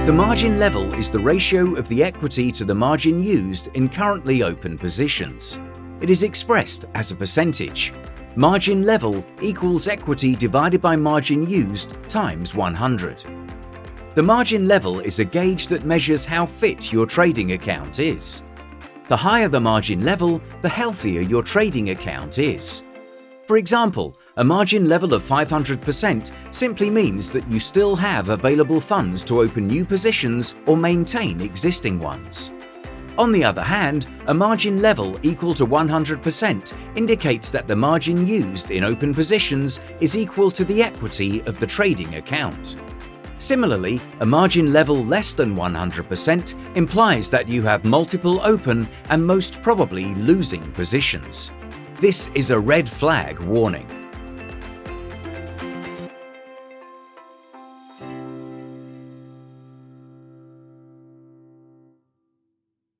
The margin level is the ratio of the equity to the margin used in currently open positions. It is expressed as a percentage. Margin level equals equity divided by margin used times 100. The margin level is a gauge that measures how fit your trading account is. The higher the margin level, the healthier your trading account is. For example, a margin level of 500% simply means that you still have available funds to open new positions or maintain existing ones. On the other hand, a margin level equal to 100% indicates that the margin used in open positions is equal to the equity of the trading account. Similarly, a margin level less than 100% implies that you have multiple open and most probably losing positions. This is a red flag warning.